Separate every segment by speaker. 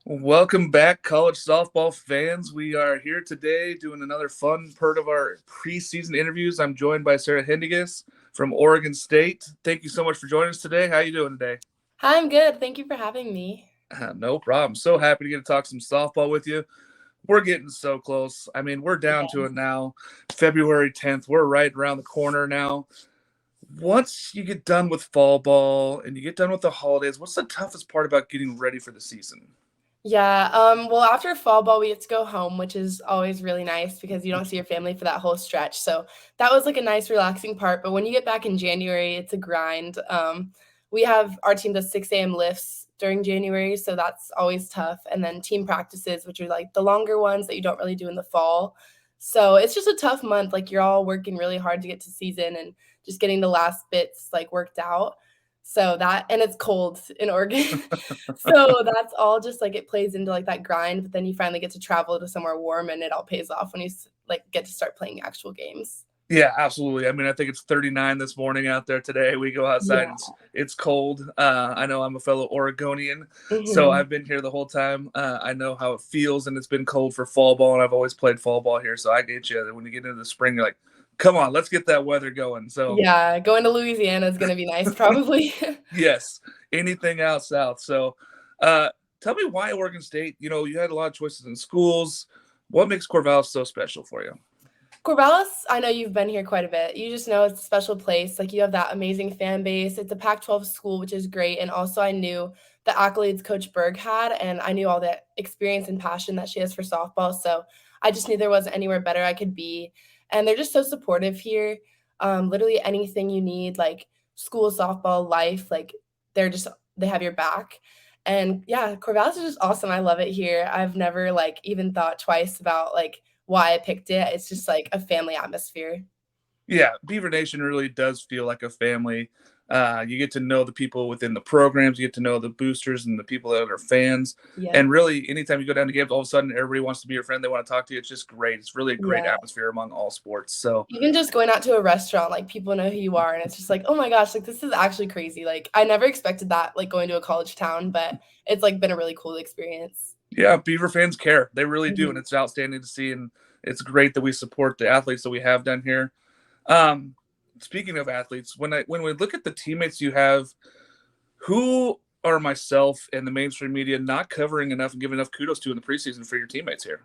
Speaker 1: Welcome back, college softball fans. We are here today doing another fun part of our preseason interviews. I'm joined by Sarah Haendiges from Oregon State. Thank you so much for joining us today. How are you doing today?
Speaker 2: Hi, I'm good. Thank you for having me.
Speaker 1: No problem. So happy to get to talk some softball with you. We're getting so close. I mean, we're down to
Speaker 2: Yeah.
Speaker 1: it now. February 10th. We're right around the corner now. Once you get done with fall ball and you get done with the holidays, what's the toughest part about getting ready for the season?
Speaker 2: Yeah, well, after fall ball, we get to go home, which is always really nice because you don't see your family for that whole stretch. So that was like a nice, relaxing part. But when you get back in January, it's a grind. We have our team does 6 a.m. lifts during January, so that's always tough. And then team practices, which are like the longer ones that you don't really do in the fall. So it's just a tough month. Like you're all working really hard to get to season and just getting the last bits like worked out. So that and it's cold in Oregon. So that's all just like it plays into like that grind, but then you finally get to travel to somewhere warm and it all pays off when you like get to start playing actual games.
Speaker 1: Yeah, absolutely. I mean, I think it's 39 this morning out there today. We go outside,
Speaker 2: Yeah.
Speaker 1: it's cold. I know I'm a fellow Oregonian, so
Speaker 2: Mhm.
Speaker 1: I've been here the whole time. I know how it feels, and it's been cold for fall ball, and I've always played fall ball here. So I get you. When you get into the spring, you're like, come on, let's get that weather going. So,
Speaker 2: Yeah, going to Louisiana is gonna be nice probably.
Speaker 1: yes, anything out south. So, uh, tell me why Oregon State? You had a lot of choices in schools. What makes Corvallis so special for you?
Speaker 2: Corvallis, I know you've been here quite a bit. You just know it's a special place. Like you have that amazing fan base. It's a Pac-12 school, which is great. And also, I knew the accolades Coach Berg had, and I knew all the experience and passion that she has for softball. So I just knew there wasn't anywhere better I could be. And they're just so supportive here. Literally anything you need, like school, softball, life, like they're just they have your back. And yeah, Corvallis is just awesome. I love it here. I've never like even thought twice about like why I picked it. It's just like a family atmosphere.
Speaker 1: Yeah, Beaver Nation really does feel like a family. You get to know the people within the programs, you get to know the boosters and the people that are fans.
Speaker 2: Yep.
Speaker 1: And really, anytime you go down to games, all of a sudden everybody wants to be your friend. They want to talk to you. It's just great. It's really a great
Speaker 2: Yeah.
Speaker 1: atmosphere among all sports. So,
Speaker 2: Even just going out to a restaurant, like people know who you are, and it's just like, oh my gosh, like this is actually crazy. Like I never expected that, like going to a college town, but it's like been a really cool experience.
Speaker 1: yeah, Beaver fans care. They really do. And
Speaker 2: Mhm.
Speaker 1: it's outstanding to see. And it's great that we support the athletes that we have down here. Um, Speaking of athletes, when we look at the teammates you have, who are myself and the mainstream media not covering enough and giving enough kudos to in the preseason for your teammates here?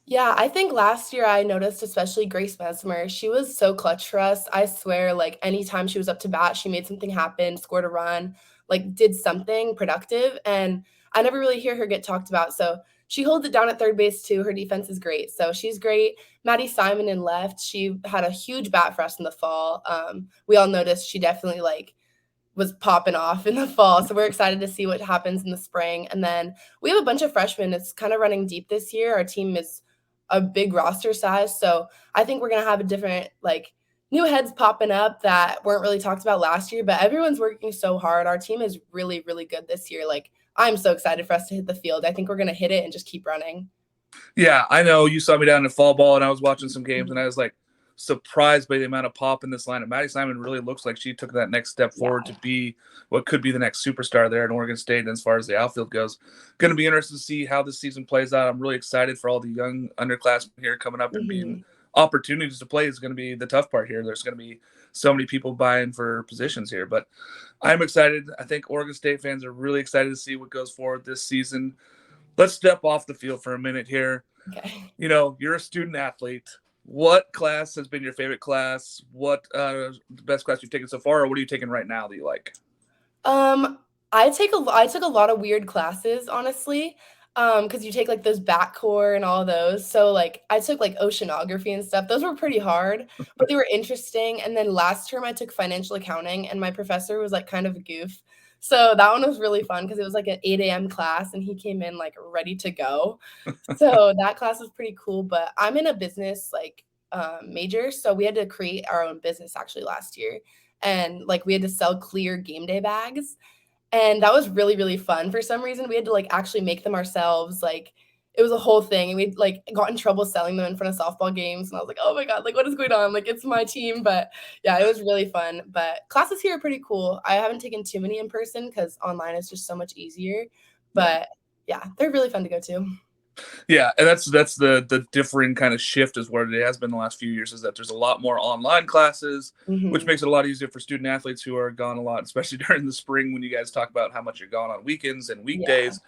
Speaker 2: Yeah, I think last year I noticed, especially Grace Mesmer, she was so clutch for us. I swear, like anytime she was up to bat, she made something happen, scored a run, like did something productive. And I never really hear her get talked about. So she holds it down at third base too. Her defense is great. So she's great. Maddie Simon in left, she had a huge bat for us in the fall. We all noticed she definitely like was popping off in the fall. So we're excited to see what happens in the spring. And then we have a bunch of freshmen. It's kind of running deep this year. Our team is a big roster size. So I think we're going to have a different, like, new heads popping up that weren't really talked about last year, but everyone's working so hard. Our team is really, really good this year. Like, I'm so excited for us to hit the field. I think we're going to hit it and just keep running.
Speaker 1: Yeah, I know you saw me down in fall ball, and I was watching some games, and I was like surprised by the amount of pop in this lineup. Maddie Simon really looks like she took that next step forward
Speaker 2: Yeah.
Speaker 1: to be what could be the next superstar there at Oregon State. And as far as the outfield goes, going to be interested to see how this season plays out. I'm really excited for all the young underclassmen here coming up and being
Speaker 2: Hmm.
Speaker 1: opportunities to play is going to be the tough part here. There's going to be so many people vying for positions here, but I'm excited. I think Oregon State fans are really excited to see what goes forward this season. Let's step off the field for a minute here.
Speaker 2: Okay.
Speaker 1: You're a student athlete. What class has been your favorite class? What the best class you've taken so far, or what are you taking right now that you like?
Speaker 2: Um, I took a lot of weird classes, honestly, because you take, like, those back core and all of those, so, like, I took, like, oceanography and stuff, those were pretty hard, but they were interesting, and then last term, I took financial accounting, and my professor was, like, kind of a goof, so that one was really fun because it was, like, an 8 a.m. class, and he came in, like, ready to go, so that class was pretty cool, but I'm in a business, like, major, so we had to create our own business actually last year, and like we had to sell clear game day bags, and that was really, really fun. For some reason we had to like actually make them ourselves. Like it was a whole thing, and we like got in trouble selling them in front of softball games, and I was like, oh my god, like what is going on, like it's my team. But yeah, it was really fun. But classes here are pretty cool. I haven't taken too many in person because online is just so much easier,
Speaker 1: Yeah.
Speaker 2: but Yeah, they're really fun to go to.
Speaker 1: Yeah, and that's the differing kind of shift is what it has been the last few years is that there's a lot more online classes, which
Speaker 2: Mhm.
Speaker 1: makes it a lot easier for student athletes who are gone a lot, especially during the spring when you guys talk about how much you're gone on weekends and
Speaker 2: Yeah.
Speaker 1: weekdays.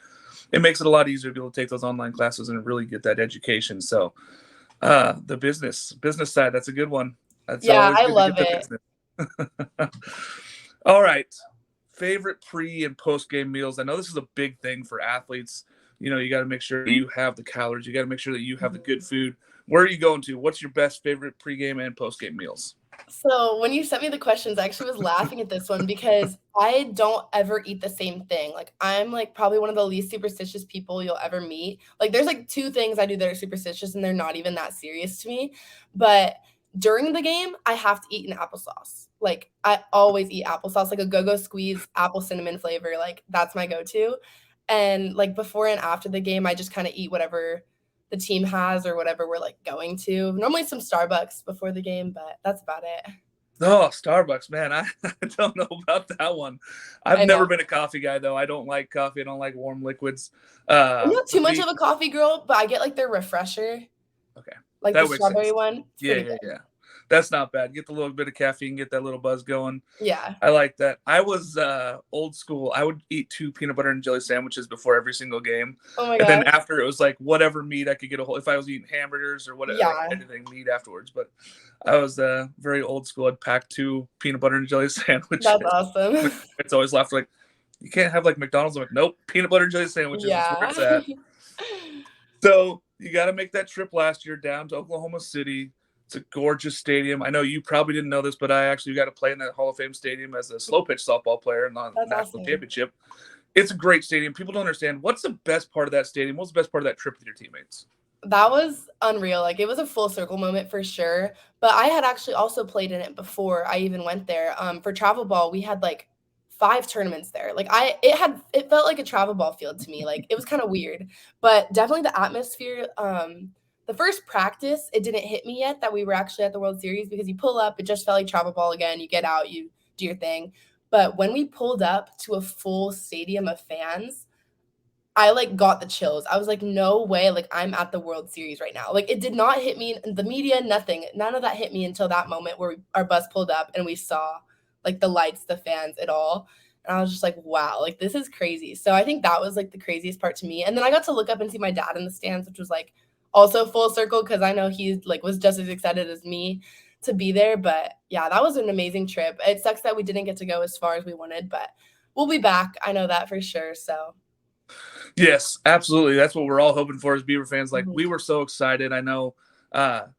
Speaker 1: It makes it a lot easier to be able to take those online classes and really get that education. So the business side, that's a good one. That's
Speaker 2: Yeah,
Speaker 1: always
Speaker 2: I
Speaker 1: good to
Speaker 2: love
Speaker 1: get the
Speaker 2: it.
Speaker 1: business. All right. Favorite pre and post game meals. I know this is a big thing for athletes. You know, you got to make sure you have the calories. You got to make sure that you have the good
Speaker 2: Mhm.
Speaker 1: food. Where are you going to? What's your best favorite pregame and postgame meals?
Speaker 2: So when you sent me the questions, I actually was laughing at this one because I don't ever eat the same thing. Like I'm like probably one of the least superstitious people you'll ever meet. Like there's like two things I do that are superstitious and they're not even that serious to me. But during the game, I have to eat an applesauce. Like I always eat applesauce, like a go-go squeeze, apple cinnamon flavor. Like that's my go-to. And like before and after the game, I just kind of eat whatever the team has or whatever we're like going to. Normally some Starbucks before the game, but that's about it.
Speaker 1: Oh, Starbucks, man. I don't know about that one. I've
Speaker 2: I know.
Speaker 1: never been a coffee guy though. I don't like coffee. I don't like warm liquids.
Speaker 2: I'm not too
Speaker 1: For
Speaker 2: much
Speaker 1: me,
Speaker 2: of a coffee girl, but I get like their refresher,
Speaker 1: okay.
Speaker 2: like the
Speaker 1: That makes
Speaker 2: strawberry
Speaker 1: sense.
Speaker 2: one. It's
Speaker 1: Yeah,
Speaker 2: pretty
Speaker 1: yeah,
Speaker 2: good.
Speaker 1: yeah. That's not bad. Get the little bit of caffeine, get that little buzz going.
Speaker 2: Yeah.
Speaker 1: I like that. I was old school. I would eat 2 peanut butter and jelly sandwiches before every single game,
Speaker 2: Oh my
Speaker 1: and then
Speaker 2: gosh.
Speaker 1: after it was like whatever meat I could get a hold. If I was eating hamburgers or whatever, like
Speaker 2: Yeah.
Speaker 1: anything meat afterwards. But I was very old school. I'd pack 2 peanut butter and jelly
Speaker 2: That's
Speaker 1: sandwiches.
Speaker 2: awesome.
Speaker 1: It's always laughed like you can't have like McDonald's. I'm like, nope, peanut butter and jelly sandwiches is where
Speaker 2: Yeah.
Speaker 1: it's at. So you got to make that trip last year down to Oklahoma City. It's a gorgeous stadium. I know you probably didn't know this, but I actually got to play in that Hall of Fame stadium as a slow pitch softball player in the
Speaker 2: That's
Speaker 1: national
Speaker 2: awesome.
Speaker 1: championship. It's a great stadium. People don't understand what's the best part of that stadium. What's the best part of that trip with your teammates?
Speaker 2: That was unreal. Like it was a full circle moment for sure. But I had actually also played in it before I even went there. For travel ball, we had like 5 tournaments there. Like it felt like a travel ball field to me. Like it was kind of weird. But definitely the atmosphere. The first practice, it didn't hit me yet that we were actually at the World Series because you pull up, it just felt like travel ball again. You get out, you do your thing. But when we pulled up to a full stadium of fans, I like got the chills. I was like, no way, like I'm at the World Series right now. Like it did not hit me, the media, nothing. None of that hit me until that moment where our bus pulled up and we saw like the lights, the fans, it all. And I was just like, wow, like this is crazy. So I think that was like the craziest part to me. And then I got to look up and see my dad in the stands, which was like also full circle because I know he like was just as excited as me to be there. But yeah, that was an amazing trip. It sucks that we didn't get to go as far as we wanted, but we'll be back. I know that for sure. So
Speaker 1: Yes, absolutely. That's what we're all hoping for as Beaver fans. Like we
Speaker 2: mhm.
Speaker 1: were so excited. I know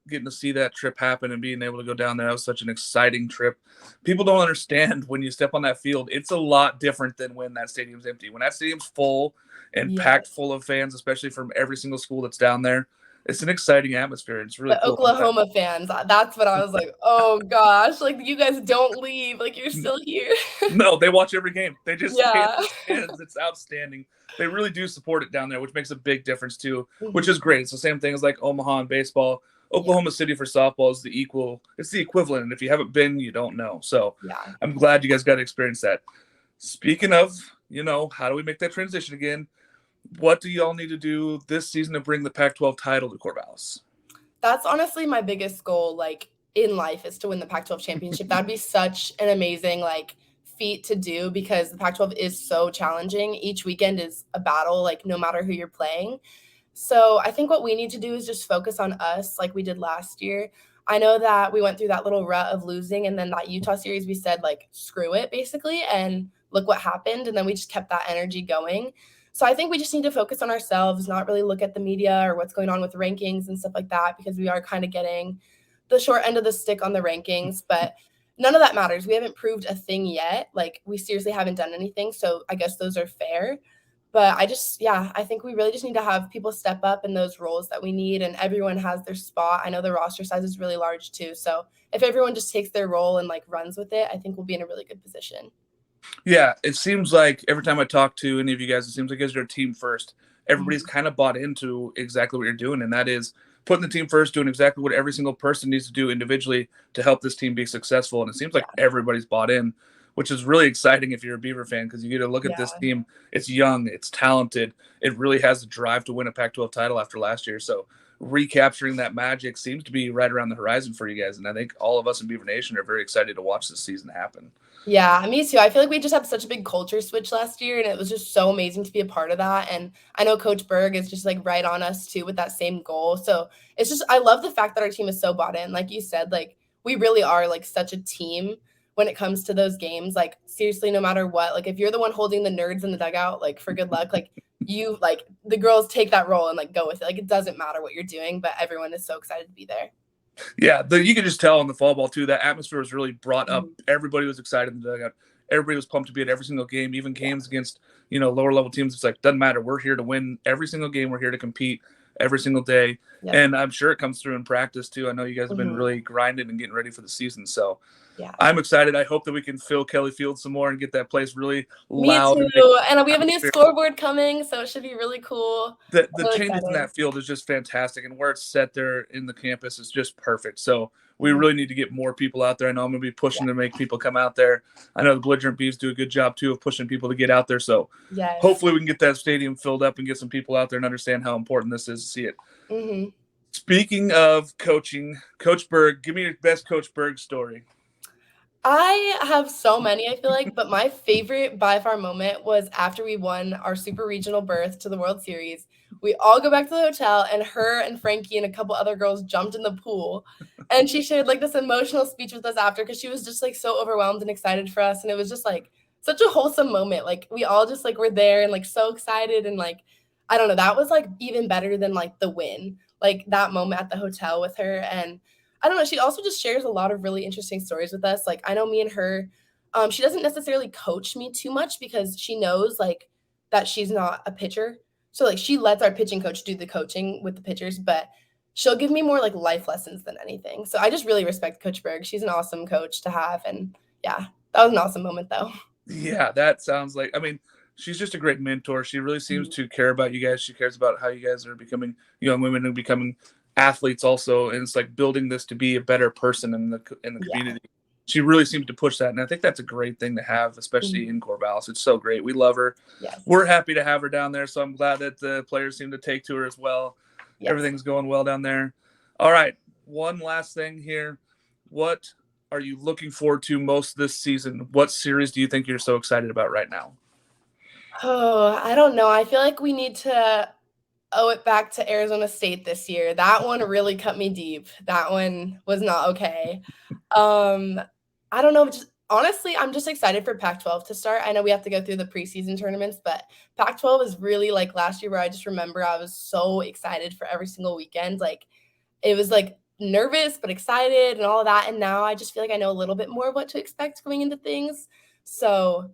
Speaker 1: getting to see that trip happen and being able to go down there, that was such an exciting trip. People don't understand when you step on that field, it's a lot different than when that stadium's empty. When that stadium's full and
Speaker 2: Yeah.
Speaker 1: packed full of fans, especially from every single school that's down there, it's an exciting atmosphere. It's really
Speaker 2: The
Speaker 1: cool. I'm glad.
Speaker 2: Oklahoma fans, that's what I was like, "Oh gosh, like, you guys don't leave, like, you're still here."
Speaker 1: No, they watch every game. They just stay in
Speaker 2: Yeah.
Speaker 1: the stands. It's outstanding. They really do support it down there, which makes a big difference too, which is
Speaker 2: Mhm.
Speaker 1: great. It's the same thing as like Omaha in baseball.
Speaker 2: Yeah,
Speaker 1: Oklahoma City for softball is the equal. It's the equivalent. And if you haven't been, you don't know. So
Speaker 2: yeah.
Speaker 1: I'm glad you guys got to experience that. Speaking of, how do we make that transition again? What do y'all need to do this season to bring the Pac-12 title to Corvallis?
Speaker 2: That's honestly my biggest goal, like, in life is to win the Pac-12 championship. That'd be such an amazing, like, feat to do because the Pac-12 is so challenging. Each weekend is a battle, like, no matter who you're playing. So I think what we need to do is just focus on us like we did last year. I know that we went through that little rut of losing, and then that Utah series, we said, like, screw it, basically. And look what happened. And then we just kept that energy going. So I think we just need to focus on ourselves, not really look at the media or what's going on with rankings and stuff like that, because we are kind of getting the short end of the stick on the rankings. But none of that matters. We haven't proved a thing yet. Like, we seriously haven't done anything. So I guess those are fair. But yeah, I think we really just need to have people step up in those roles that we need, and everyone has their spot. I know the roster size is really large too. So if everyone just takes their role and like runs with it, I think we'll be in a really good position.
Speaker 1: Yeah, it seems like every time I talk to any of you guys, it seems like as your team first, everybody's
Speaker 2: Mhm.
Speaker 1: kind of bought into exactly what you're doing, and that is putting the team first, doing exactly what every single person needs to do individually to help this team be successful. And it seems like
Speaker 2: Yeah.
Speaker 1: everybody's bought in, which is really exciting if you're a Beaver fan because you get to look at
Speaker 2: Yeah.
Speaker 1: this team. It's young, it's talented, it really has the drive to win a Pac-12 title after last year. So recapturing that magic seems to be right around the horizon for you guys, and I think all of us in Beaver Nation are very excited to watch this season happen.
Speaker 2: Yeah, me too. I feel like we just had such a big culture switch last year, and it was just so amazing to be a part of that. And I know Coach Berg is just like right on us too with that same goal. So it's just, I love the fact that our team is so bought in. Like you said, like we really are like such a team when it comes to those games. Like seriously, no matter what, like if you're the one holding the nerds in the dugout, like for good luck, like you, like the girls take that role and like go with it. Like it doesn't matter what you're doing, but everyone is so excited to be there.
Speaker 1: Yeah, you could just tell in the fall ball too. That atmosphere was really brought up.
Speaker 2: Mhm.
Speaker 1: Everybody was excited in the dugout. Everybody was pumped to be at every single game, even
Speaker 2: Yeah.
Speaker 1: games against lower level teams. It's like doesn't matter. We're here to win every single game. We're here to compete every single day,
Speaker 2: Yep.
Speaker 1: and I'm sure it comes through in practice too. I know you guys have been
Speaker 2: Mhm.
Speaker 1: really grinding and getting ready for the season, so
Speaker 2: Yeah.
Speaker 1: I'm excited. I hope that we can fill Kelly Field some more and get that place really
Speaker 2: Me
Speaker 1: loud and
Speaker 2: too, and we have a new
Speaker 1: atmosphere.
Speaker 2: scoreboard coming, so it should be really cool.
Speaker 1: The
Speaker 2: I'm really
Speaker 1: changes in
Speaker 2: excited.
Speaker 1: that field is just fantastic, and where it's set there in the campus is just perfect. So we
Speaker 2: Mhm.
Speaker 1: really need to get more people out there. I know I'm going to be
Speaker 2: Yeah.
Speaker 1: pushing to make people come out there. I know the Belligerent Beavs do a good job too of pushing people to get out there. So
Speaker 2: Yes.
Speaker 1: hopefully we can get that stadium filled up and get some people out there and understand how important this is to see it.
Speaker 2: Mhm.
Speaker 1: Speaking of coaching, Coach Berg, give me your best Coach Berg story.
Speaker 2: I have so many, I feel like, but my favorite by far moment was after we won our super regional berth to the World Series. We all go back to the hotel, and her and Frankie and a couple other girls jumped in the pool. And she shared like this emotional speech with us after because she was just like so overwhelmed and excited for us. And it was just like such a wholesome moment. Like we all just like were there and like so excited. And like, I don't know, that was like even better than like the win, like that moment at the hotel with her. And I don't know. She also just shares a lot of really interesting stories with us. Like I know me and her, she doesn't necessarily coach me too much because she knows like that she's not a pitcher. So like she lets our pitching coach do the coaching with the pitchers, but she'll give me more like life lessons than anything. So I just really respect Coach Berg. She's an awesome coach to have. And yeah, that was an awesome moment though.
Speaker 1: Yeah, that sounds like, I mean, she's just a great mentor. She really seems
Speaker 2: Mhm.
Speaker 1: to care about you guys. She cares about how you guys are becoming young women and becoming athletes also. And it's like building this to be a better person in the
Speaker 2: Yeah.
Speaker 1: community. She really seems to push that. And I think that's a great thing to have, especially
Speaker 2: Mhm.
Speaker 1: in Corvallis. It's so great. We love her.
Speaker 2: Yes.
Speaker 1: We're happy to have her down there. So I'm glad that the players seem to take to her as well.
Speaker 2: Yes.
Speaker 1: Everything's going well down there. All right. One last thing here. What are you looking forward to most this season? What series do you think you're so excited about right now?
Speaker 2: Oh, I don't know. I feel like we need to owe it back to Arizona State this year. That one really cut me deep. That one was not okay. Um, I don't know, just honestly, I'm just excited for Pac-12 to start. I know we have to go through the preseason tournaments, but Pac-12 is really like last year where I just remember I was so excited for every single weekend. Like it was like nervous but excited and all of that. And now I just feel like I know a little bit more of what to expect going into things. So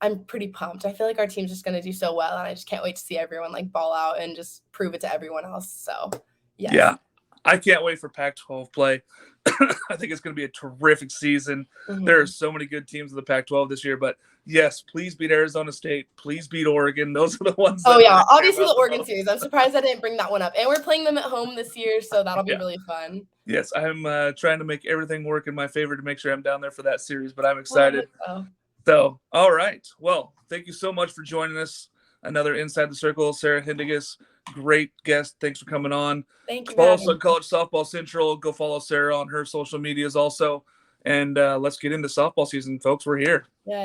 Speaker 2: I'm pretty pumped. I feel like our team's just gonna do so well, and I just can't wait to see everyone like ball out and just prove it to everyone else. So yes.
Speaker 1: Yeah, I can't wait for Pac-12 play. I think it's going to be a terrific season. There are
Speaker 2: Mhm.
Speaker 1: so many good teams in the Pac-12 this year, but yes, please beat Arizona State. Please beat Oregon. Those are the ones
Speaker 2: Oh
Speaker 1: that
Speaker 2: yeah,
Speaker 1: I care
Speaker 2: obviously
Speaker 1: about
Speaker 2: the
Speaker 1: the
Speaker 2: Oregon
Speaker 1: most.
Speaker 2: series. I'm surprised I didn't bring that one up. And we're playing them at home this year, so that'll be
Speaker 1: Yeah.
Speaker 2: really fun.
Speaker 1: Yes, I'm trying to make everything work in my favor to make sure I'm down there for that series, but I'm
Speaker 2: Well, I
Speaker 1: excited.
Speaker 2: hope so.
Speaker 1: So, all right. Well, thank you so much for joining us. Another Inside the Circle, Sarah Haendiges. Great guest. Thanks for coming on.
Speaker 2: Thank you for
Speaker 1: Follow us
Speaker 2: having
Speaker 1: on
Speaker 2: me.
Speaker 1: College Softball Central. Go follow Sarah on her social medias also. And let's get into softball season, folks. We're here.
Speaker 2: Yeah.